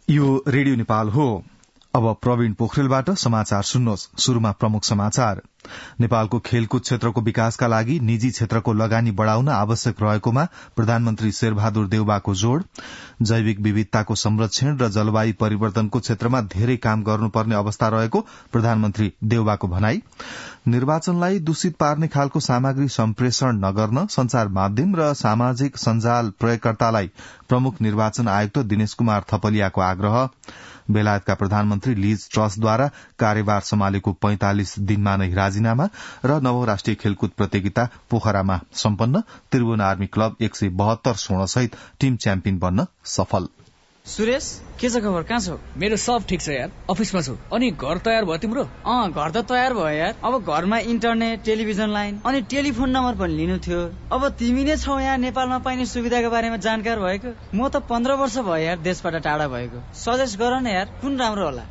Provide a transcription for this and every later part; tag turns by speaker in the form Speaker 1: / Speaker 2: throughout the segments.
Speaker 1: यो रेडियो नेपाल हो। अब प्रवीण पोखरेलबाट समाचार सुन्नुहोस्। शुरूमा प्रमुख समाचार। नेपालको खेलकुद क्षेत्रको विकासका लागि निजी क्षेत्रको लगानी बढ़ाउन आवश्यक रहेकोमा प्रधानमन्त्री शेरबहादुर देउवाको जोड़। जैविक विविधताको संरक्षण र जलवायु परिवर्तनको क्षेत्रमा धेरै काम गर्नुपर्ने अवस्था रहेको प्रधानमन्त्री देउवाको भनाई। निर्वाचनलाई दूषित पार्ने खालको सामग्री सम्प्रेषण नगर्न संचार माध्यम र सामाजिक सञ्जाल प्रयोगकर्तालाई प्रमुख निर्वाचन आयुक्त दिनेश कुमार थपलियाको आग्रह। बेलायतका प्रधानमन्त्री लिज ट्रसद्वारा कार्यभार सम्हालेको 45 दिनमा नै राजीनामा र नवौं राष्ट्रिय खेलकुद प्रतियोगिता पोखरामा सम्पन्न। त्रिभुवन आर्मी क्लब 172 स्वर्णसहित टीम च्याम्पियन बन्न सफल।
Speaker 2: सुरेश, के छ खबर? कहाँ छौ?
Speaker 3: मेरो सब ठिक छ यार, अफिसमा छु। अनि घर तयार भयो तिम्रो?
Speaker 2: घर त तयार भयो यार। अब घरमा इन्टरनेट, टेलिभिजन लाइन अनि टेलिफोन नम्बर पनि लिनु थियो। अब तिमी नै छौ यहाँ नेपालमा पाइने सुविधाको बारेमा जानकार भएको। म त 15 वर्ष भयो यार देशबाट टाढा भएको। सजेस्ट गर न यार, कुन राम्रो होला?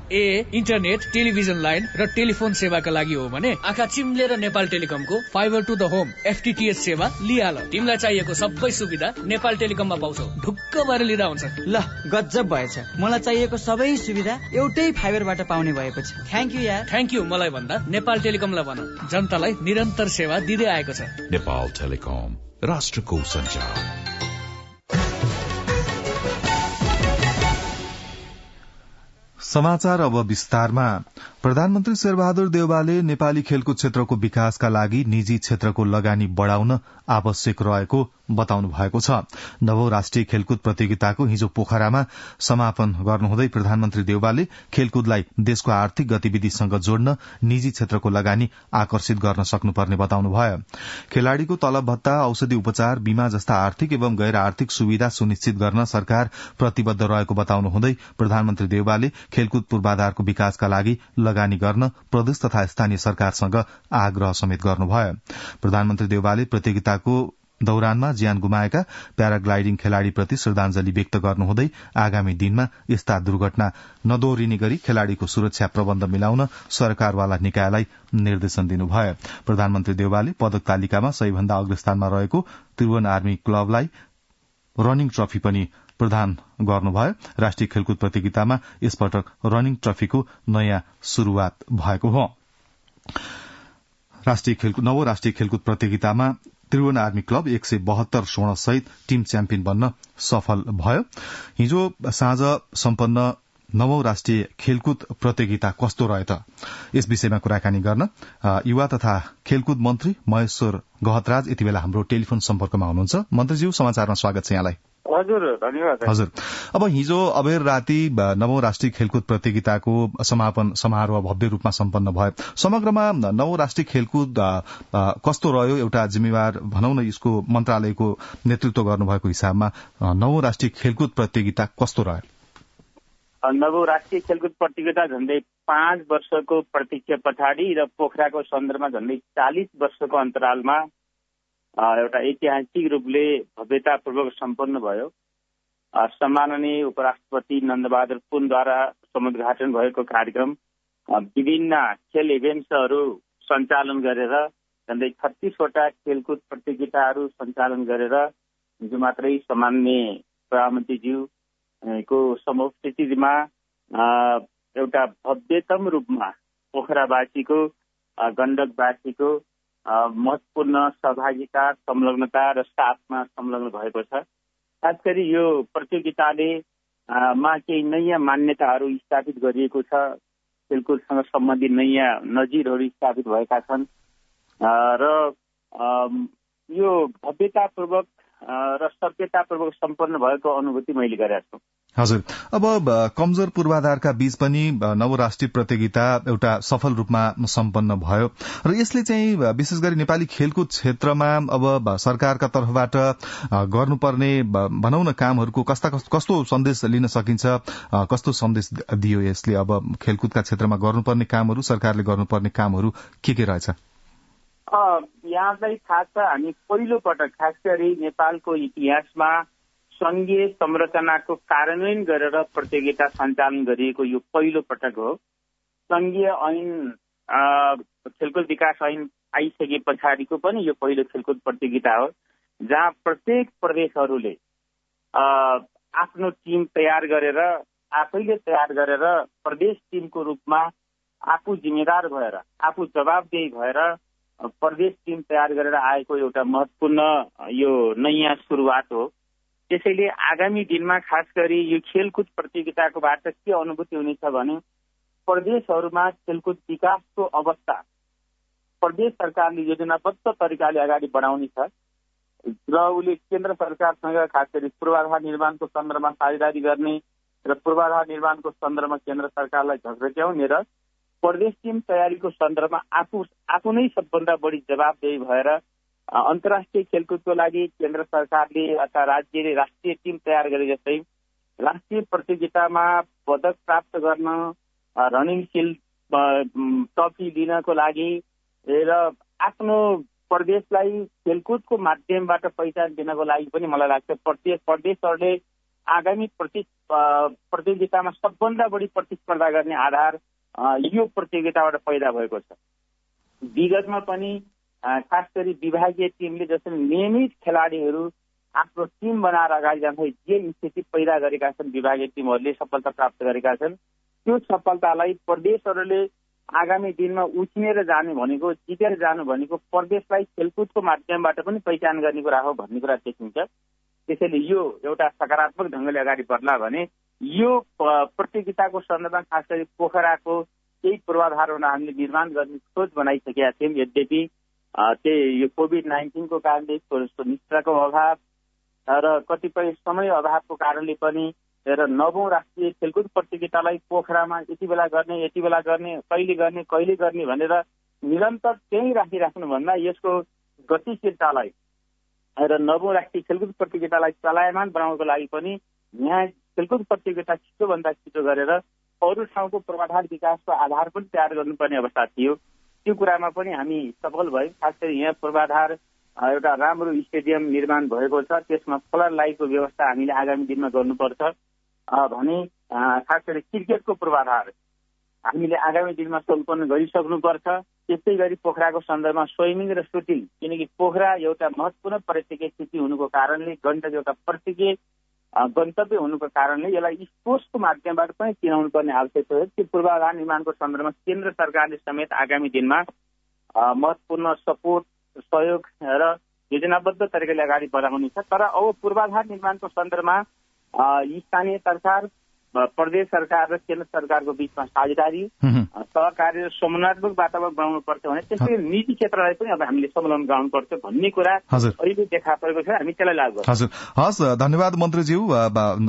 Speaker 3: इन्टरनेट, टेलिभिजन लाइन र टेलिफोन सेवाका लागि हो भने आँखा चिम्लेर नेपाल टेलिकमको fibre to the home FTTH सेवा लिहाल। तिमीलाई चाहिएको सबै सुविधा नेपाल टेलिकममा पाउँछौ। ढुक्क भएर लिँदा हुन्छ।
Speaker 2: ल, गजब भएछ। मलाई चाहिएको सबै सुविधा एउटै फाइबरबाट पाउने भएपछि थ्याङ्क यू यार।
Speaker 3: थ्याङ्क यू मलाई भन्दा नेपाल टेलिकमलाई भन। जनतालाई निरन्तर सेवा दिँदै आएको छ।
Speaker 4: नेपाल टेलिकम, राष्ट्रको सञ्चार।
Speaker 1: समाचार अब विस्तारमा। प्रधानमन्त्री शेरबहादुर देउवाले नेपाली खेलकुद क्षेत्रको विकासका लागि निजी क्षेत्रको लगानी बढ़ाउन आवश्यक रहेको बताउनु भएको छ। नवौं राष्ट्रिय खेलकुद प्रतियोगिताको हिजो पोखरामा समापन गर्नुहुँदै प्रधानमन्त्री देउवाले खेलकुदलाई देशको आर्थिक गतिविधिसँग जोड्न निजी क्षेत्रको लगानी आकर्षित गर्न सक्नुपर्ने बताउनुभयो। खेलाड़ीको तलब भत्ता, औषधि उपचार, बीमा जस्ता आर्थिक एवं गैर आर्थिक सुविधा सुनिश्चित गर्न सरकार प्रतिबद्ध रहेको बताउनुहुँदै प्रधानमन्त्री देउवाले खेलकुद पूर्वाधारको विकासका लागि लगानी गर्न प्रदेश तथा स्थानीय सरकारसँग आग्रह समेत गर्नुभयो। प्रधानमन्त्री देउवाले प्रतियोगिताको दौरानमा ज्यान गुमाएका प्याराग्लाइडिङ खेलाड़ीप्रति श्रद्धांजलि व्यक्त गर्नुहुँदै आगामी दिनमा यस्ता दुर्घटना नदोहोरिने गरी खेलाड़ीको सुरक्षा प्रबन्ध मिलाउन सरकारवाला निकायलाई निर्देशन दिनुभयो। प्रधानमन्त्री देउवाले पदक तालिकामा सबैभन्दा अग्रस्थानमा रहेको त्रिभुवन आर्मी क्लबलाई रनिङ ट्रफी पनि प्रदान गर्नुभयो। राष्ट्रिय खेलकुद प्रतियोगितामा यसपटक रनिङ ट्रफीको नयाँ शुरूआत भएको हो। नवौं राष्ट्रिय खेलकुद प्रतियोगितामा त्रिभुवन आर्मी क्लब 172 स्वर्ण सहित टीम च्याम्पियन बन्न सफल भयो। हिजो साँझ सम्पन्न नवौं राष्ट्रिय खेलकुद प्रतियोगिता कस्तो रह्यो त, यस विषयमा कुराकानी गर्न युवा तथा खेलकुद मन्त्री महेश्वर गहतराज यति बेला हाम्रो टेलिफोन सम्पर्कमा हुनुहुन्छ। मन्त्रीज्यू, समाचारमा स्वागत छ यहाँलाई।
Speaker 5: हजुर, धन्यवाद।
Speaker 1: हजुर, अब हिजो अबेर राति नवौं राष्ट्रिय खेलकुद प्रतियोगिताको समापन समारोह भव्य रूपमा सम्पन्न भयो। समग्रमा नवौं राष्ट्रिय खेलकुद कस्तो रह्यो? एउटा जिम्मेवार भनौं न, यसको मन्त्रालयको नेतृत्व गर्नुभएको हिसाबमा नवौं राष्ट्रिय खेलकुद प्रतियोगिता कस्तो रह्यो?
Speaker 5: नवौं राष्ट्रिय खेलकुद प्रतियोगिता झण्डै 5 वर्षको प्रतीक्षा पछाडि र पोखराको सन्दर्भमा झण्डै 40 वर्षको अन्तरालमा एउटा ऐतिहासिक रूपले भव्यतापूर्वक सम्पन्न भयो। सम्माननीय उपराष्ट्रपति नन्दबहादुर पुनद्वारा समुद्घाटन भएको कार्यक्रम विभिन्न खेल इभेन्ट्सहरू सञ्चालन गरेर झण्डै 36 वटा खेलकुद प्रतियोगिताहरू सञ्चालन गरेर हिजो मात्रै सामान्य प्रधानमन्त्रीज्यू को समुपस्थितिमा एउटा भव्यतम रूपमा पोखरावासीको, गण्डकवासीको महत्वपूर्ण सहभागिता, संलग्नता र साथमा संलग्न भएको छ। खास गरी यो प्रतियोगिताले केही नयाँ मान्यताहरू स्थापित गरिएको छ। खेलकुदसँग सम्बन्धित नयाँ नजिरहरू स्थापित भएका छन् र यो भव्यतापूर्वक र सभ्यतापूर्वक सम्पन्न भएको अनुभूति मैले गरेको छु।
Speaker 1: हजुर, अब कमजोर पूर्वाधारका बीच पनि नवौं राष्ट्रिय प्रतियोगिता एउटा सफल रूपमा सम्पन्न भयो र यसले चाहिँ विशेष गरी नेपाली खेलकुद क्षेत्रमा अब सरकारका तर्फबाट गर्नुपर्ने भनौं न कामहरूको कस्तो सन्देश लिन सकिन्छ, कस्तो सन्देश दियो यसले? अब खेलकुदका क्षेत्रमा गर्नुपर्ने कामहरू, सरकारले गर्नुपर्ने कामहरू के रहेछ?
Speaker 5: यहाँलाई थाहा छ, हामी पहिलो पटक खास गरी नेपालको इतिहासमा संघीय संरचनाको कार्यान्वयन गरेर प्रतियोगिता सञ्चालन गरिएको यो पहिलो पटक हो। संघीय ऐन खेलकुद विकास ऐन आइसके पछाडिको पनि यो पहिलो खेलकुद प्रतियोगिता हो जहाँ प्रत्येक प्रदेशहरूले आफ्नो टिम तयार गरेर आफैले तयार गरेर प्रदेश टिमको रूपमा आफू जिम्मेदार भएर आफू जवाबदेही भएर प्रदेश टिम तयार गरेर आएको एउटा महत्वपूर्ण यो नयाँ सुरुवात हो। त्यसैले आगामी दिनमा खास गरी यो खेलकुद प्रतियोगिताकोबाट के अनुभूति हुनेछ भने प्रदेशहरूमा खेलकुद विकासको अवस्था प्रदेश सरकारले योजनाबद्ध तरिकाले अगाडि बढाउनेछ र उसले केन्द्र सरकारसँग खास गरी पूर्वाधार निर्माणको सन्दर्भमा साझेदारी गर्ने र पूर्वाधार निर्माणको सन्दर्भमा केन्द्र सरकारलाई झकझक्याउने र प्रदेश टिम तयारीको सन्दर्भमा आफू नै सबभन्दा बढी जवाबदेही भएर अन्तर्राष्ट्रिय खेलकुदको लागि केन्द्र सरकारले अथवा राज्यले राष्ट्रिय टिम तयार गरे जस्तै राष्ट्रिय प्रतियोगितामा पदक प्राप्त गर्न रनिङ सिल्ड ट्रफी लिनको लागि र आफ्नो प्रदेशलाई खेलकुदको माध्यमबाट पहिचान दिनको लागि पनि मलाई लाग्छ प्रदेशहरूले आगामी प्रतियोगितामा सबभन्दा बढी प्रतिस्पर्धा गर्ने आधार यो प्रतियोगिताबाट पैदा भएको छ। विगतमा पनि खास गरी विभागीय टिमले जसरी नियमित खेलाडीहरू आफ्नो टिम बनाएर अगाडि जाँदै जे स्थिति पैदा गरेका छन् विभागीय टिमहरूले सफलता प्राप्त गरेका छन् त्यो सफलतालाई प्रदेशहरूले आगामी दिनमा उछिनेर जानु भनेको जितेर जानु भनेको प्रदेशलाई खेलकुदको माध्यमबाट पनि पहिचान गर्ने कुरा हो भन्ने कुरा देखिन्छ। त्यसैले यो एउटा सकारात्मक ढङ्गले अगाडि बढ्ला भने यो प्रतियोगिताको सन्दर्भमा खास गरी पोखराको केही पूर्वाधारहरू हामीले निर्माण गर्ने सोच बनाइसकेका थियौँ। यद्यपि यो कोभिड-19 को कारणले निष्ठाको अभाव र कतिपय समय अभावको कारणले पनि र 9औं राष्ट्रिय खेलकुद प्रतियोगितालाई पोखरामा यति बेला गर्ने कहिले गर्ने भनेर निरन्तर त्यही राखिराख्नुभन्दा यसको गतिशीलतालाई र 9औं राष्ट्रिय खेलकुद प्रतियोगितालाई चलायमान बनाउनको लागि पनि यहाँ खेलकुद प्रतियोगिता छिटोभन्दा छिटो गरेर अरू ठाउँको पूर्वाधार विकासको आधार पनि तयार गर्नुपर्ने अवस्था थियो। त्यो कुरामा पनि हामी सफल भयौँ। खास गरी यहाँ पूर्वाधार एउटा राम्रो स्टेडियम निर्माण भएको छ, त्यसमा सोलर लाइटको व्यवस्था हामीले आगामी दिनमा गर्नुपर्छ भने खास गरी क्रिकेटको पूर्वाधार हामीले आगामी दिनमा सम्पन्न गरिसक्नुपर्छ। त्यस्तै गरी पोखराको सन्दर्भमा स्विमिङ र सुटिङ, किनकि पोखरा एउटा महत्वपूर्ण पर्यटकीय सिटी हुनुको कारणले गण्डक एउटा पर्यटकीय गन्तव्य हुनुको कारणले यसलाई स्पोर्ट्सको माध्यमबाट पनि चिनाउनु पर्ने आवश्यकता हो। त्यो पूर्वाधार निर्माणको सन्दर्भमा केन्द्र सरकारले समेत आगामी दिनमा महत्वपूर्ण सपोर्ट सहयोग र योजनाबद्ध तरिकाले अगाडि बढाउनेछ। तर अब पूर्वाधार निर्माणको सन्दर्भमा स्थानीय सरकार, प्रदेश सरकार र केन्द्र सरकारको बीचमा साझेदारी, सहकारी र समन्वयात्मक वातावरण बनाउनु पर्छ भने त्यसै निजी क्षेत्रलाई पनि अब हामीले संलग्न गराउनु पर्छ भन्ने कुरा अहिले देखा परेको छ। हामी त्यसलाई लागू गर्छौं।
Speaker 1: हजुर, हस्, धन्यवाद मन्त्रीज्यू।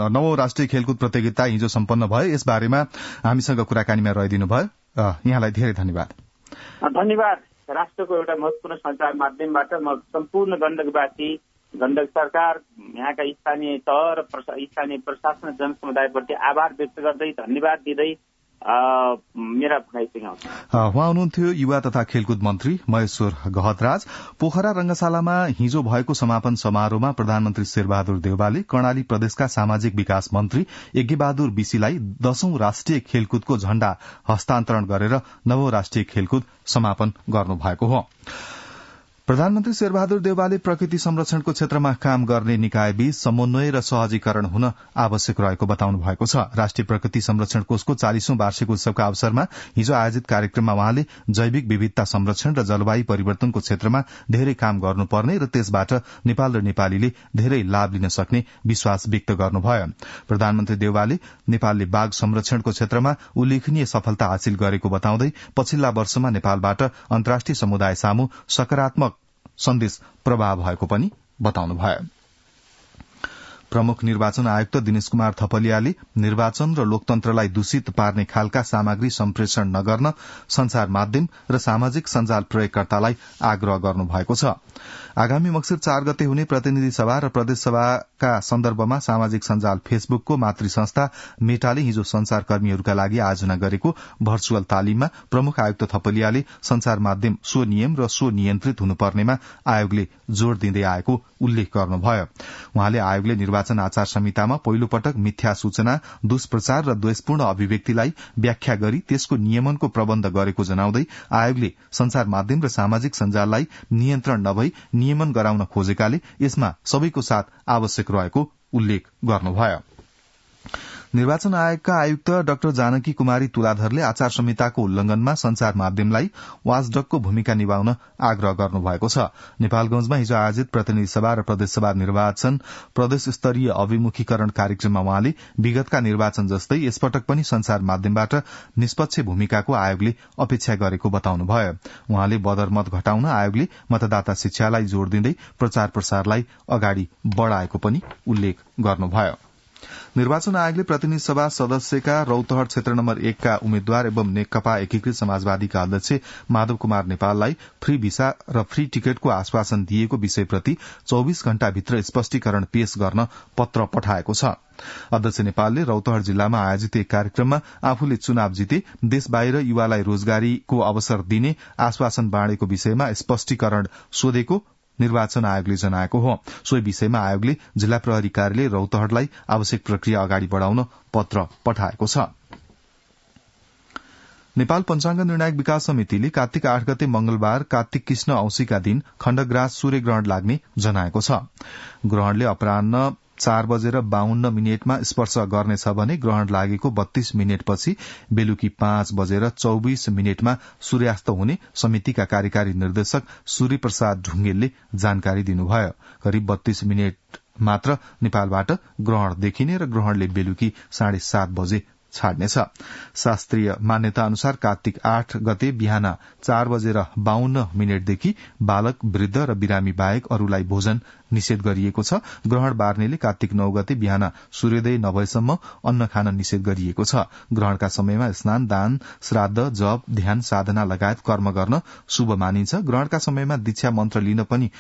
Speaker 1: 9औं राष्ट्रिय खेलकुद प्रतियोगिता हिजो सम्पन्न भयो, यस बारेमा हामीसँग कुराकानीमा रहिदिनु भयो, यहाँलाई धेरै धन्यवाद।
Speaker 5: धन्यवाद। राष्ट्रको एउटा महत्वपूर्ण सञ्चार माध्यमबाट म सम्पूर्ण गण्डकवासी, गण्डक सरकार, यहाँका स्थानीय तह र स्थानीय प्रशासन जनसमुदायप्रति आभार व्यक्त गर्दै धन्यवाद दिँदै मेरा भनाइ सिकाउँछु।
Speaker 1: उहाँ हुनुहुन्थ्यो युवा तथा खेलकुद मन्त्री महेश्वर गहतराज। पोखरा रंगशालामा हिजो भएको समापन समारोहमा प्रधानमन्त्री शेरबहादुर देउवाले कर्णाली प्रदेशका सामाजिक विकास मन्त्री यज्ञबहादुर विसीलाई 10औं राष्ट्रिय खेलकुदको झण्डा हस्तान्तरण गरेर 9औं राष्ट्रिय खेलकुद समापन गर्नुभएको हो। प्रधानमन्त्री शेरबहादुर देउवाले प्रकृति संरक्षणको क्षेत्रमा काम गर्ने निकायबीच समन्वय र सहजीकरण हुन आवश्यक रहेको बताउनु भएको छ। राष्ट्रिय प्रकृति संरक्षण कोषको 40औं वार्षिक उत्सवका अवसरमा हिजो आयोजित कार्यक्रममा उहाँले जैविक विविधता संरक्षण र जलवायु परिवर्तनको क्षेत्रमा धेरै काम गर्नुपर्ने र त्यसबाट नेपाल र नेपालीले धेरै लाभ लिन सक्ने विश्वास व्यक्त गर्नुभयो। प्रधानमन्त्री देउवाले नेपालले बाघ संरक्षणको क्षेत्रमा उल्लेखनीय सफलता हासिल गरेको बताउँदै पछिल्ला वर्षमा नेपालबाट अन्तर्राष्ट्रिय समुदाय सामु सकारात्मक सन्देश प्रभाव भएको पनि बताउनुभयो। प्रमुख निर्वाचन आयुक्त दिनेश कुमार थपलियाले निर्वाचन र लोकतन्त्रलाई दूषित पार्ने खालका सामग्री सम्प्रेषण नगर्न संचार माध्यम र सामाजिक सञ्जाल प्रयोगकर्तालाई आग्रह गर्नुभएको छ। आगामी मक्सिर 4 गते हुने प्रतिनिधि सभा र प्रदेश सभाका सन्दर्भमा सामाजिक सञ्जाल फेसबुकको मातृ संस्था मेटाले हिजो संचारकर्मीहरूका लागि आयोजना गरेको भर्चुअल तालिममा प्रमुख आयुक्त थपलियाले संचार माध्यम स्वनियम र स्वनियन्त्रित हुनुपर्नेमा आयोगले जोड़ दिँदै आएको उल्लेख गर्नुभयो। उहाँले आयोगले निर्वाचन आचार संहितामा पहिलो पटक मिथ्या सूचना, दुष्प्रचार र द्वेषपूर्ण अभिव्यक्तिलाई व्याख्या गरी त्यसको नियमनको प्रबन्ध गरेको जनाउँदै आयोगले संचार माध्यम र सामाजिक सञ्जाललाई नियन्त्रण नभई नियमन गराउन खोजेकाले यसमा सबैको साथ आवश्यक रहेको उल्लेख गर्नुभयो। निर्वाचन आयोगका आयुक्त डाक्टर जानकी कुमारी तुलाधरले आचार संहिताको उल्लंघनमा संचार माध्यमलाई वाचडगको भूमिका निभाउन आग्रह गर्नुभएको छ। नेपालगंजमा हिजो आयोजित प्रतिनिधि सभा र प्रदेशसभा निर्वाचन प्रदेश स्तरीय अभिमुखीकरण कार्यक्रममा उहाँले विगतका निर्वाचन जस्तै यसपटक पनि संचार माध्यमबाट निष्पक्ष भूमिकाको आयोगले अपेक्षा गरेको बताउनुभयो। उहाँले बदरमत घटाउन आयोगले मतदाता शिक्षालाई जोड़ दिँदै प्रचार प्रसारलाई अगाडि बढ़ाएको पनि उल्लेख गर्नुभयो। निर्वाचन आयोगले प्रतिनिधि सभा सदस्यका रौतहट क्षेत्र नम्बर 1 का उम्मेद्वार एवं नेकपा एकीकृत समाजवादीका अध्यक्ष माधव कुमार नेपाललाई फ्री भिसा र फ्री टिकटको आश्वासन दिएको विषयप्रति 24 घण्टाभित्र स्पष्टीकरण पेश गर्न पत्र पठाएको छ। अध्यक्ष नेपालले रौतहट जिल्लामा आयोजित एक कार्यक्रममा आफूले चुनाव जिते देश बाहिर युवालाई रोजगारीको अवसर दिने आश्वासन बाँडेको विषयमा स्पष्टीकरण सोधेको निर्वाचन आयोगले जनाएको हो। सोही विषयमा आयोगले जिल्ला प्रहरी कार्यालय रौतहटलाई आवश्यक प्रक्रिया अगाडि बढ़ाउन पत्र पठाएको छ। नेपाल पञ्चाङ्ग निर्णायक विकास समितिले कार्तिक 8 गते मंगलबार कार्तिक कृष्ण औँसीका दिन खण्डग्रास सूर्यग्रहण लाग्ने जनाएको छ। ग्रहणले अपराह्न 4:52 स्पर्श गर्नेछ भने ग्रहण लागेको 32 मिनटपछि बेलुकी 5:24 सूर्यास्त हुने समितिका कार्यकारी निर्देशक सूर्य प्रसाद ढुंगेलले जानकारी दिनुभयो। करिब 32 मिनट मात्र नेपालबाट ग्रहण देखिने र ग्रहणले बेलुकी 7:30 बजे छाड्नेछ। शास्त्रीय मान्यता अनुसार कार्तिक 8 गते बिहान 4:52 देखि बालक, वृद्ध र बिरामी बाहेक अरूलाई भोजन निषेध गरिएको छ। ग्रहण बार्नेले कार्तिक 9 गते बिहान सूर्योदय नभएसम्म अन्न खान निषेध गरिएको छ। ग्रहणका समयमा स्नान, दान, श्राद्ध, जप, ध्यान, साधना लगायत कर्म गर्न शुभ मानिन्छ। ग्रहणका समयमा दीक्षा मन्त्र लिन पनि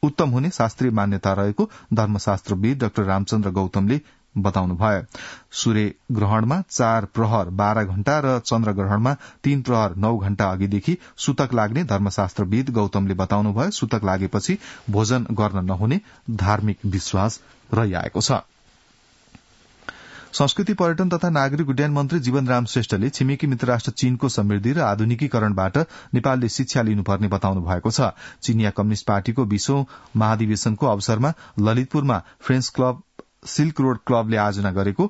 Speaker 1: उत्तम हुने शास्त्रीय मान्यता रहेको धर्मशास्त्रविद डाक्टर रामचन्द्र गौतमले बताउनुभयो। सूर्य ग्रहणमा 4 प्रहर 12 घण्टा र चन्द्र ग्रहणमा 3 प्रहर 9 घण्टा अघिदेखि सूतक लाग्ने धर्मशास्त्रविद गौतमले बताउनुभयो। सूतक लागेपछि भोजन गर्न नहुने धार्मिक विश्वास रहिआएको छ। संस्कृति, पर्यटन तथा नागरिक उड्डयन मन्त्री जीवनराम श्रेष्ठले छिमेकी मित्र राष्ट्र चीनको समृद्धि र आधुनिकीकरणबाट नेपालले शिक्षा लिनुपर्ने बताउनु भएको छ। चीनिया कम्युनिष्ट पार्टीको 20औं महाधिवेशनको अवसरमा ललितपुरमा फ्रेन्च क्लब सिल्क रोड क्लबले आयोजना गरेको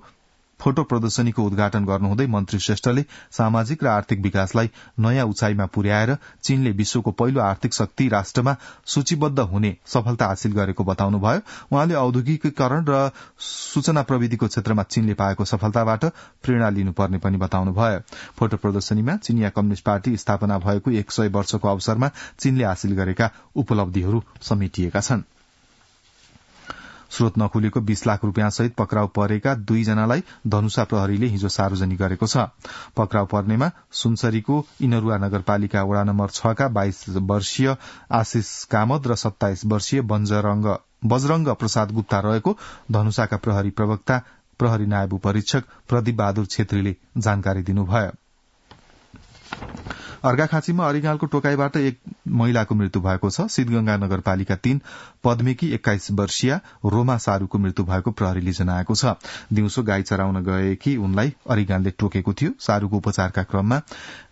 Speaker 1: फोटो प्रदर्शनीको उद्घाटन गर्नुहुँदै मन्त्री श्रेष्ठले सामाजिक र आर्थिक विकासलाई नयाँ उचाइमा पुर्याएर चीनले विश्वको पहिलो आर्थिक शक्ति राष्ट्रमा सूचीबद्ध हुने सफलता हासिल गरेको बताउनुभयो। उहाँले औद्योगिकीकरण र सूचना प्रविधिको क्षेत्रमा चीनले पाएको सफलताबाट प्रेरणा लिनुपर्ने पनि बताउनुभयो। फोटो प्रदर्शनीमा चीनिया कम्युनिष्ट पार्टी स्थापना भएको 100 वर्षको अवसरमा चीनले हासिल गरेका उपलब्धिहरू समेटिएका छन्। स्रोत नखुलेको 20 लाख रूपियाँ सहित पक्राउ परेका 2 जनालाई धनुषा प्रहरीले हिजो सार्वजनिक गरेको छ। पक्राउ पर्नेमा सुनसरीको इनरुवा नगरपालिका वडा नम्बर 6 का 22 वर्षीय आशिष कामत र 27 वर्षीय बजरंग प्रसाद गुप्ता रहेको धनुषाका प्रहरी प्रवक्ता प्रहरी नायब परीक्षक प्रदीप बहादुर छेत्रीले जानकारी दिनुभयो। अर्घाखाँचीमा अरिगालको टोकाईबाट एक महिलाको मृत्यु भएको छ। सिद्धगंगा नगरपालिका 3 पद्मेकी 21 वर्षीय रोमा सारूको मृत्यु भएको प्रहरीले जनाएको छ। दिउँसो गाई चराउन गएकी उनलाई अरिगालले टोकेको थियो। सारूको उपचारका क्रममा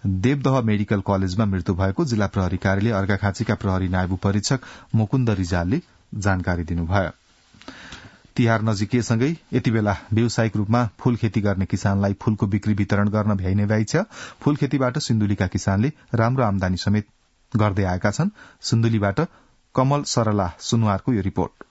Speaker 1: देवदह मेडिकल कलेजमा मृत्यु भएको जिल्ला प्रहरी कार्यालय अर्घाखाँचीका प्रहरी नायब परीक्षक मुकुन्द रिजालले जानकारी दिनुभयो। तिहार नजिकिएसँगै यति बेला व्यावसायिक रूपमा फूल खेती गर्ने किसानलाई फूलको बिक्री वितरण गर्न भ्याइने भ्याइ छ। फूल खेतीबाट सिन्धुलीका किसानले राम्रो आमदानी समेत गर्दै आएका छन्। सिन्धुलीबाट कमल सरला सुनुवारको यो रिपोर्ट।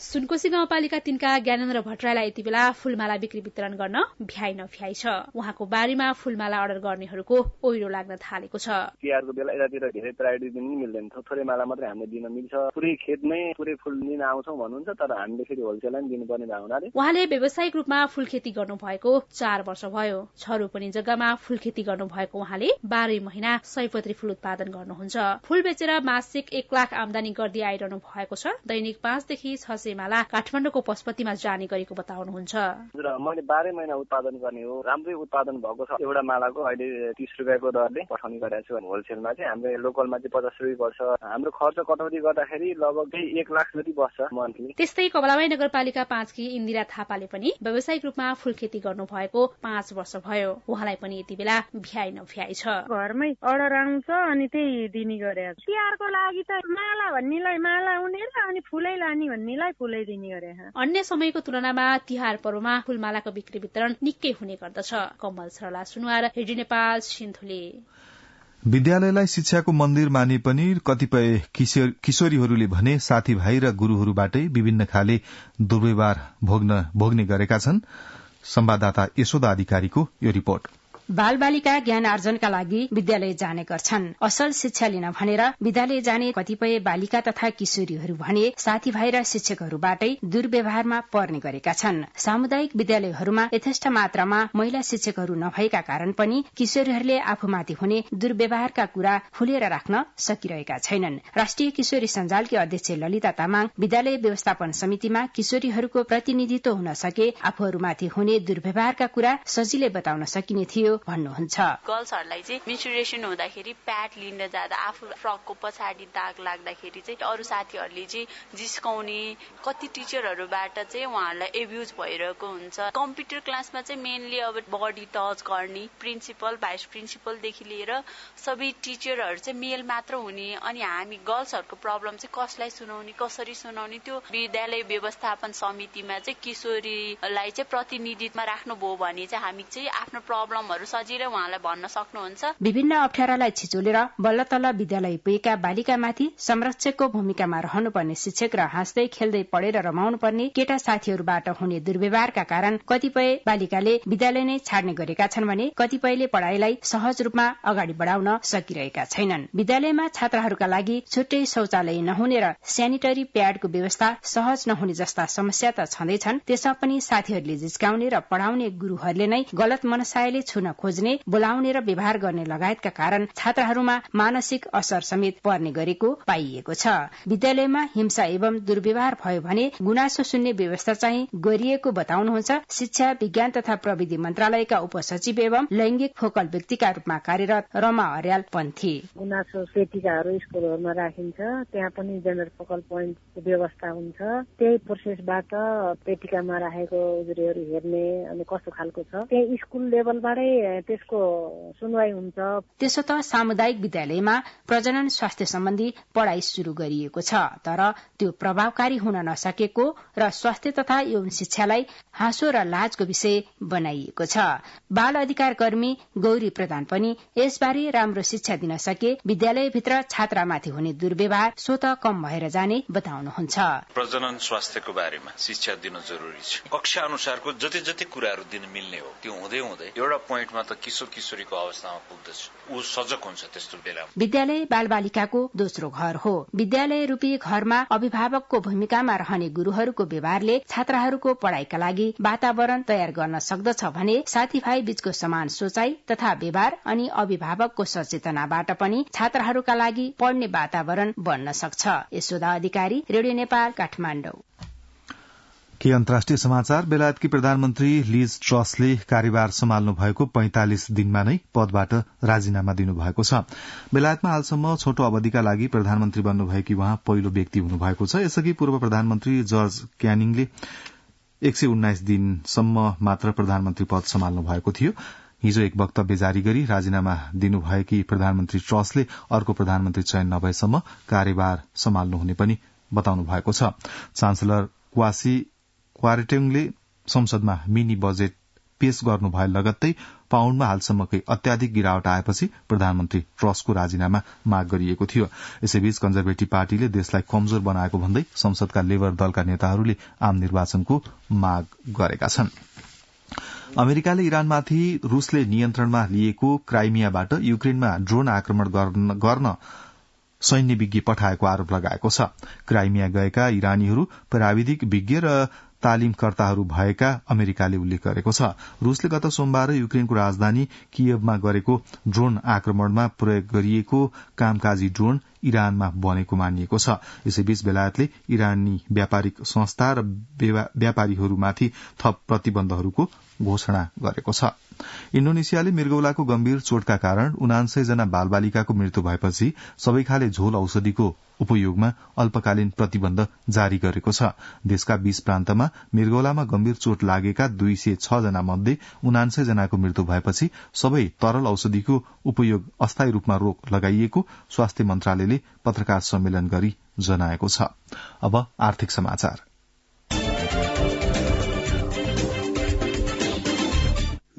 Speaker 6: सुनकोशी गाउँपालिका 3 का ज्ञानेन्द्र भट्टराईलाई यति बेला फूलमाला बिक्री वितरण गर्न भ्याइ नभ्याइ छ। उहाँको बारीमा फूलमाला अर्डर गर्नेहरूको ओइरो लाग्न थालेको छ।
Speaker 7: तिहारको बेला यतातिर धेरै प्रायोरिटी दिन मिल्दैन, थोरै माला मात्रै हामीले दिन मिल्छ। पुरै खेतमै पुरै फूल लिन आउँछौं भन्नुहुन्छ, तर हामीले फेरि होलसेललाई दिनुपर्ने भएको हुनाले
Speaker 6: उहाँले व्यावसायिक रूपमा फूल खेती गर्नु भएको 4 वर्ष भयो। 6 रोपनी जग्गामा फूल खेती गर्नु भएको उहाँले 12 महिना सयपत्री फूल उत्पादन गर्नुहुन्छ। फूल बेचेर मासिक 1 लाख आमदानी गर्दै आइरहनु भएको छ। दैनिक 5 देखि 600 माला काठमाडौँको पशुपतिमा जाने गरेको बताउनुहुन्छ।
Speaker 7: मैले 12 महिना उत्पादन गर्ने हो, राम्रै उत्पादन भएको छ। एउटा मालाको अहिले 30 रुपियाँको दरले पठाउने गरेको छु। होलसेलमा चाहिँ हाम्रो लोकलमा चाहिँ 50 रुपियाँ पर्छ। हाम्रो खर्च कटौती गर्दाखेरि लगभग 1 लाख जति बस्छ मन्थली। त्यस्तै
Speaker 6: कमलाबाई नगरपालिका 5 की इन्दिरा थापाले पनि व्यावसायिक रूपमा फूल खेती गर्नु भएको 5 वर्ष भयो। उहाँलाई पनि यति बेला भ्याइ नभ्याइ छ।
Speaker 8: घरमै अर्डर आउँछ अनि त्यही दिने गरेको। तिहारको लागि त माला भन्नेलाई माला उनेर अनि फूलै लाने भन्नेलाई फुलै दिने गरे।
Speaker 6: अन्य समयको तुलनामा तिहार पर्वमा फूलमालाको बिक्री वितरण निकै हुने गर्दछ। कमल सरला सुनुवार, रेडियो नेपाल, सिन्धुली।
Speaker 1: विद्यालयलाई शिक्षाको मन्दिर माने पनि कतिपय किशोरीहरूले भने साथीभाइ र गुरूहरूबाटै विभिन्न खाले दुर्व्यवहार भोग्ने गरेका छन्। संवाददाता यशोदा अधिकारीको यो रिपोर्ट।
Speaker 9: बालबालिका ज्ञान आर्जनका लागि विद्यालय जाने गर्छन्। असल शिक्षा लिन भनेर विद्यालय जाने कतिपय बालिका तथा किशोरीहरू भने साथीभाइ र शिक्षकहरूबाटै दुर्व्यवहारमा पर्ने गरेका छन्। सामुदायिक विद्यालयहरूमा यथेष्ट मात्रामा महिला शिक्षकहरू नभएका कारण पनि किशोरीहरूले आफूमाथि हुने दुर्व्यवहारका कुरा खुलेर राख्न सकिरहेका छैनन्। राष्ट्रिय किशोरी सञ्जालकी अध्यक्ष ललिता तामाङ विद्यालय व्यवस्थापन समितिमा किशोरीहरूको प्रतिनिधित्व हुन सके आफूहरूमाथि हुने दुर्व्यवहारका कुरा सजिलै बताउन सकिने थियो भन्नुहुन्छ।
Speaker 10: गर्ल्सहरूलाई चाहिँ मेन्स्ट्रुएसन हुँदाखेरि प्याड लिन जाँदा आफू फ्रकको पछाडि दाग लाग्दाखेरि चाहिँ अरू साथीहरूले चाहिँ जिस्काउने, कति टिचरहरूबाट चाहिँ उहाँहरूलाई एब्युज भइरहेको हुन्छ। कम्प्युटर क्लासमा चाहिँ मेनली अब बडी टच गर्ने, प्रिन्सिपल भाइस प्रिन्सिपलदेखि लिएर सबै टिचरहरू चाहिँ मेल मात्र हुने। अनि हामी गर्ल्सहरूको प्रब्लम चाहिँ कसलाई सुनाउने, कसरी सुनाउने, त्यो विद्यालय व्यवस्थापन समितिमा चाहिँ किशोरीलाई चाहिँ प्रतिनिधित्वमा राख्नुभयो भने चाहिँ हामी चाहिँ आफ्नो प्रब्लमहरू सजिलै उहाँलाई भन्न सक्नुहुन्छ।
Speaker 9: विभिन्न अप्ठ्यारालाई छिचोलेर बल्ल तल्ल विद्यालय पुगेका बालिकामाथि संरक्षकको भूमिकामा रहनुपर्ने शिक्षक र हाँस्दै खेल्दै पढेर रमाउनु पर्ने केटा साथीहरूबाट हुने दुर्व्यवहारका कारण कतिपय बालिकाले विद्यालय नै छाड्ने गरेका छन् भने कतिपयले पढ़ाईलाई सहज रूपमा अगाडि बढ़ाउन सकिरहेका छैनन्। विद्यालयमा छात्राहरूका लागि छुट्टै शौचालय नहुने र सेनिटरी प्याडको व्यवस्था सहज नहुने जस्ता समस्या त छँदैछन्। त्यसमा पनि साथीहरूले जिस्काउने र पढ़ाउने गुरूहरूले नै गलत मनसायले छुन खोज्ने, बोलाउने र व्यवहार गर्ने लगायतका कारण छात्राहरूमा मानसिक असर समेत पर्ने गरेको पाइएको छ। विद्यालयमा हिंसा एवं दुर्व्यवहार भयो भने गुनासो सुन्ने व्यवस्था चाहिँ गरिएको बताउनुहुन्छ शिक्षा विज्ञान तथा प्रविधि मन्त्रालयका उपसचिव एवं लैंगिक फोकल व्यक्तिका रूपमा कार्यरत रमा अर्याल पन्थी।
Speaker 8: गुनासो पेटिकाहरू स्कुलहरूमा राखिन्छ, त्यहाँ पनि जेन्डर फोकल पोइन्टको व्यवस्था हुन्छ। त्यही प्रोसेसबाट पेटिकामा राखेको उजुरीहरू हेर्ने अनि कस्तो खालको छ त्यही स्कुल लेभलबाटै त्यसको सुनवाई हुन्छ।
Speaker 9: त्यसो त सामुदायिक विद्यालयमा प्रजनन स्वास्थ्य सम्बन्धी पढ़ाई शुरू गरिएको छ, तर त्यो प्रभावकारी हुन नसकेको र स्वास्थ्य तथा यौन शिक्षालाई हाँसो र लाजको विषय बनाइएको छ। बाल अधिकार कर्मी गौरी प्रधान पनि यसबारे राम्रो शिक्षा दिन सके विद्यालयभित्र छात्रामाथि हुने दुर्व्यवहार स्वत कम भएर जाने बताउनुहुन्छ।
Speaker 11: प्रजनन स्वास्थ्यको बारेमा शिक्षा दिन जरुरी छ। कक्षा अनुसारको जति जति कुराहरू दिन मिल्ने हो त्यो हुँदै हुँदै एउटा पोइन्टमा त किशोरीको अवस्थामा पुग्दछ, ऊ सजग हुन्छ त्यस्तो बेला।
Speaker 9: विद्यालय बालबालिकाको दोस्रो घर हो। विद्यालय रूपी घरमा अभिभावकको भूमिकामा रहने गुरूहरूको व्यवहारले छात्राहरूको पढ़ाईका लागि वातावरण तयार गर्न सक्दछ भने साथीभाइ बीचको समान सोचाइ तथा व्यवहार अनि अभिभावकको सचेतनाबाट पनि छात्राहरूका लागि पढ्ने वातावरण बन्न सक्छ। यशोदा अधिकारी, रेडियो नेपाल, काठमाडौँ।
Speaker 1: के अन्तर्राष्ट्रिय समाचार। बेलायतकी प्रधानमन्त्री लिज ट्रसले कार्यभार सम्हाल्नु भएको 45 दिनमा नै पदबाट राजीनामा दिनुभएको छ। बेलायतमा हालसम्म छोटो अवधिका लागि प्रधानमन्त्री बन्नुभएकी उहाँ पहिलो व्यक्ति हुनुभएको छ। यसअघि पूर्व प्रधानमन्त्री जर्ज क्यानिङले 119 दिनसम्म मात्र प्रधानमन्त्री पद सम्हाल्नु भएको थियो। हिजो एक वक्तव्य जारी गरी राजीनामा दिनुभएकी प्रधानमन्त्री ट्रसले अर्को प्रधानमन्त्री चयन नभएसम्म कार्यभार सम्हाल्नु हुने पनि बताउनु भएको छ। चान्सलर क्वासी क्वारेटेङले संसदमा मिनी बजेट पेश गर्नु भए लगत्तै पाउण्डमा हालसम्मकै अत्याधिक गिरावट आएपछि प्रधानमन्त्री ट्रसको राजीनामा माग गरिएको थियो। यसैबीच कन्जर्भेटिभ पार्टीले देशलाई कमजोर बनाएको भन्दै संसदका लेबर दलका नेताहरूले आम निर्वाचनको माग गरेका छन्। अमेरिकाले इरानमाथि रूसले नियन्त्रणमा लिएको क्राइमियाबाट युक्रेनमा ड्रोन आक्रमण गर्न सैन्य विज्ञ पठाएको आरोप लगाएको छ। क्राइमिया गएका इरानीहरू प्राविधिक विज्ञ र तालिमकर्ताहरू भएका अमेरिकाले उल्लेख गरेको छ। रूसले गत सोमबार युक्रेनको राजधानी कियवमा गरेको ड्रोन आक्रमणमा प्रयोग गरिएको कामकाजी ड्रोन इरानमा बनेको मानिएको छ। यसैबीच बेलायतले इरानी व्यापारिक संस्था र व्यापारीहरूमाथि थप प्रतिबन्धहरूको घोषणा गरेको छ। इण्डोनेसियाले मृगौलाको गम्भीर चोटका कारण 79 जना बालबालिकाको मृत्यु भएपछि सबै खाले झोल औषधिको उपयोगमा अल्पकालीन प्रतिबन्ध जारी गरेको छ। देशका 20 प्रान्तमा मृगौलामा गम्भीर चोट लागेका 206 जना मध्ये 79 जनाको मृत्यु भएपछि सबै तरल औषधिको उपयोग अस्थायी रूपमा रोक लगाइएको स्वास्थ्य मन्त्रालयले पत्रकार सम्मेलन गरी जनाएको छ। अब आर्थिक समाचार।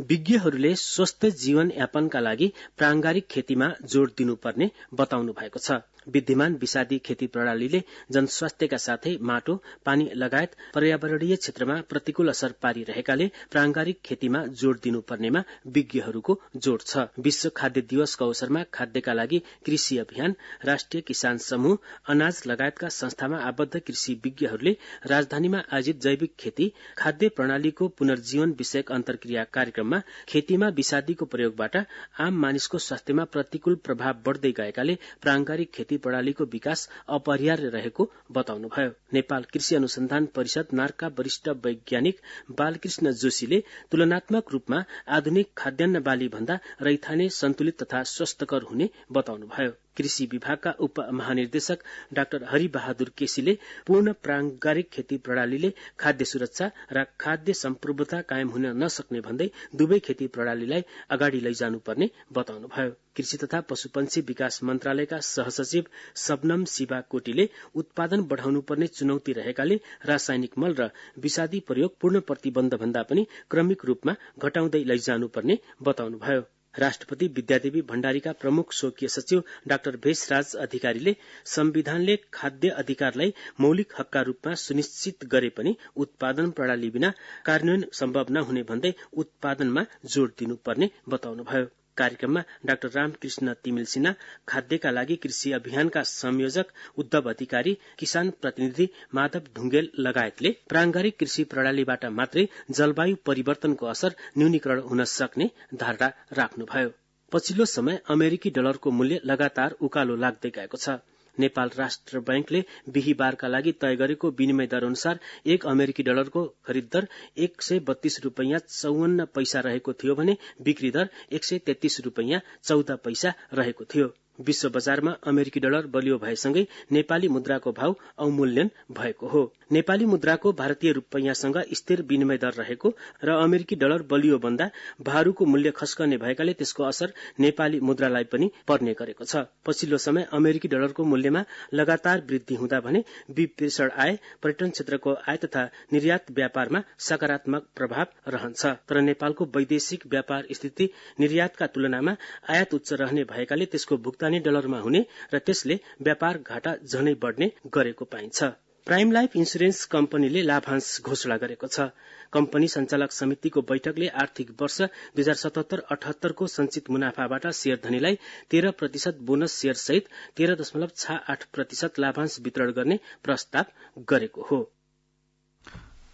Speaker 12: विज्ञहरूले स्वस्थ जीवन यापनका लागि प्रांगारिक खेतीमा जोड़ दिनुपर्ने बताउनु भएको छ। विद्यमान विषादी खेती प्रणालीले जनस्वास्थ्यका साथै माटो, पानी लगायत पर्यावरणीय क्षेत्रमा प्रतिकूल असर पारिरहेकाले प्रांगारिक खेतीमा जोड़ दिनुपर्नेमा विज्ञहरूको जोड़ छ। विश्व खाद्य दिवसको अवसरमा खाद्यका लागि कृषि अभियान, राष्ट्रिय किसान समूह, अनाज लगायतका संस्थामा आबद्ध कृषि विज्ञहरूले राजधानीमा आयोजित जैविक खेती खाद्य प्रणालीको पुनर्जीवन विषयक अन्तर्क्रिया कार्यक्रममा खेतीमा विषादीको प्रयोगबाट आम मानिसको स्वास्थ्यमा प्रतिकूल प्रभाव बढ़दै गएकाले प्रांगारिक खेती प्रणालीको विकास अपरिहार्य रहेको बताउनुभयो। नेपाल कृषि अनुसन्धान परिषद नार्का वरिष्ठ वैज्ञानिक बालकृष्ण जोशीले तुलनात्मक रूपमा आधुनिक खाद्यान्न बाली भन्दा रैथाने सन्तुलित तथा स्वस्थकर हुने बताउनुभयो। कृषि विभागका उप महानिर्देशक डाक्टर हरिबहादुर केसीले पूर्ण प्रांगारिक खेती प्रणालीले खाद्य सुरक्षा र खाद्य सम्प्रभुता कायम हुन नसक्ने भन्दै दुवै खेती प्रणालीलाई अगाडि लैजानुपर्ने बताउनुभयो। कृषि तथा पशुपन्छी विकास मन्त्रालयका सहसचिव सबनम शिवा कोटीले उत्पादन बढ़ाउनुपर्ने चुनौती रहेकाले रासायनिक मल र विषादी प्रयोग पूर्ण प्रतिबन्ध भन्दा पनि क्रमिक रूपमा घटाउँदै लैजानुपर्ने बताउनुभयो। राष्ट्रपति विद्यादेवी भण्डारीका प्रमुख स्वकीय सचिव डाक्टर भेषराज अधिकारीले संविधानले खाद्य अधिकारलाई मौलिक हकका रूपमा सुनिश्चित गरे पनि उत्पादन प्रणाली बिना कार्यान्वयन सम्भव नहुने भन्दै उत्पादनमा जोड़ दिनुपर्ने बताउनुभयो। कार्यक्रममा डाक्टर रामकृष्ण तिमिल सिन्हा, खाद्यका लागि कृषि अभियानका संयोजक उद्धव अधिकारी, किसान प्रतिनिधि माधव ढुंगेल लगायतले प्रांगारिक कृषि प्रणालीबाट मात्रै जलवायु परिवर्तनको असर न्यूनीकरण हुन सक्ने धारणा राख्नुभयो। पछिल्लो समय अमेरिकी डलरको मूल्य लगातार उकालो लाग्दै गएको छ। नेपाल राष्ट्र बैंकले बिहीबारका लागि तय गरेको विनिमय दर अनुसार 1 अमेरिकी डलरको खरिद दर 132 रुपैयाँ 54 पैसा रहेको थियो भने बिक्री दर 133 रुपैयाँ 14 पैसा रहेको थियो। विश्व बजारमा अमेरिकी डलर बलियो भएसँगै नेपाली मुद्राको भाव अवमूल्यन भएको हो। नेपाली मुद्राको भारतीय रुपैयाँसँग स्थिर विनिमय दर रहेको र अमेरिकी डलर बलियो भन्दा भारूको मूल्य खस्कने भएकाले त्यसको असर नेपाली मुद्रालाई पनि पर्ने गरेको छ। पछिल्लो समय अमेरिकी डलरको मूल्यमा लगातार वृद्धि हुँदा भने विप्रेषण आय, पर्यटन क्षेत्रको आय तथा निर्यात व्यापारमा सकारात्मक प्रभाव रहन्छ। तर नेपालको वैदेशिक व्यापार स्थिति निर्यातका तुलनामा आयात उच्च रहने भएकाले त्यसको भुक्तानी डलरमा हुने र त्यसले व्यापार घाटा झनै बढ्ने गरेको पाइन्छ। प्राइम लाइफ इन्सुरेन्स कम्पनीले लाभांश घोषणा गरेको छ। कम्पनी संचालक समितिको बैठकले आर्थिक वर्ष 2077-78 को संचित मुनाफाबाट शेयरधनीलाई 13% बोनस शेयर सहित 13.68% लाभांश वितरण गर्ने प्रस्ताव गरेको हो।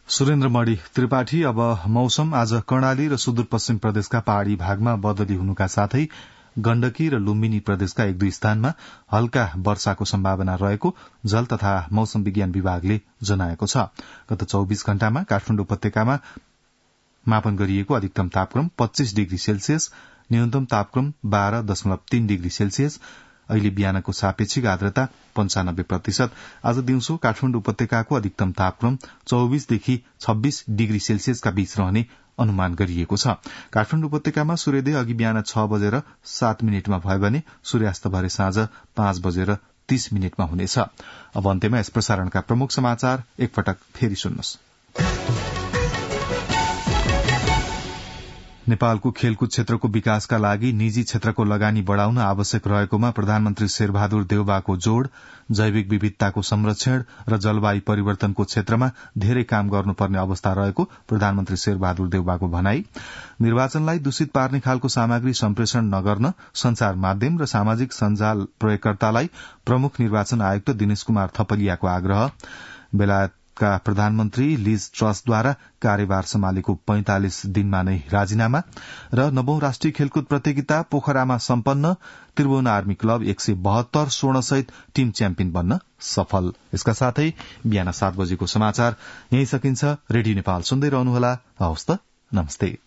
Speaker 1: सुरेन्द्रमणि त्रिपाठी। अब मौसम। आज कर्णाली र सुदूरपश्चिम प्रदेशका पहाड़ी भागमा बदली हुनुका साथै गण्डकी र लुम्बिनी प्रदेशका 1-2 स्थानमा हल्का वर्षाको सम्भावना रहेको जल तथा मौसम विज्ञान विभागले जनाएको छ। गत 24 घण्टामा काठमाडौँ उपत्यकामा मापन गरिएको अधिकतम तापक्रम 25 डिग्री सेल्सियस, न्यूनतम तापक्रम 12.3 डिग्री सेल्सियस। अहिले बिहानको सापेक्षिक आर्द्रता 95%। आज दिउँसो काठमाडौँ उपत्यकाको अधिकतम तापक्रम 24 देखि 26 डिग्री सेल्सियसका बीच रहने अनुमान गरिएको छ। काठमाडौँ उपत्यकामा सूर्योदय अघि बिहान 6:07 भयो भने सूर्यास्त भरे साँझ 5:30 हुनेछ। अब अन्त्यमा यस प्रसारणका प्रमुख समाचार एकपटक फेरि सुन्नुहोस्। नेपालको खेलकुद क्षेत्रको विकासका लागि निजी क्षेत्रको लगानी बढ़ाउन आवश्यक रहेकोमा प्रधानमन्त्री शेरबहादुर देउवाको जोड़, जैविक विविधताको संरक्षण र जलवायु परिवर्तनको क्षेत्रमा धेरै काम गर्नुपर्ने अवस्था रहेको प्रधानमन्त्री शेरबहादुर देउवाको भनाई। निर्वाचनलाई दूषित पार्ने खालको सामग्री सम्प्रेषण नगर्न संचार माध्यम र सामाजिक सञ्जाल प्रयोगकर्तालाई प्रमुख निर्वाचन आयुक्त दिनेश कुमार थपलियाको आग्रह। बेलायत का प्रधानमन्त्री लिज ट्रसद्वारा कार्यभार सम्हालेको 45 दिनमा नै राजीनामा र 9औं राष्ट्रिय खेलकुद प्रतियोगिता पोखरामा सम्पन्न। त्रिभुवन आर्मी क्लब 172 स्वर्णसहित टीम च्याम्पियन बन्न सफल। यसका साथै बिहान 7 बजेको समाचार यही सकिन्छ। रेडियो नेपाल सुन्दै रहनुहोला। हवस् त, नमस्ते।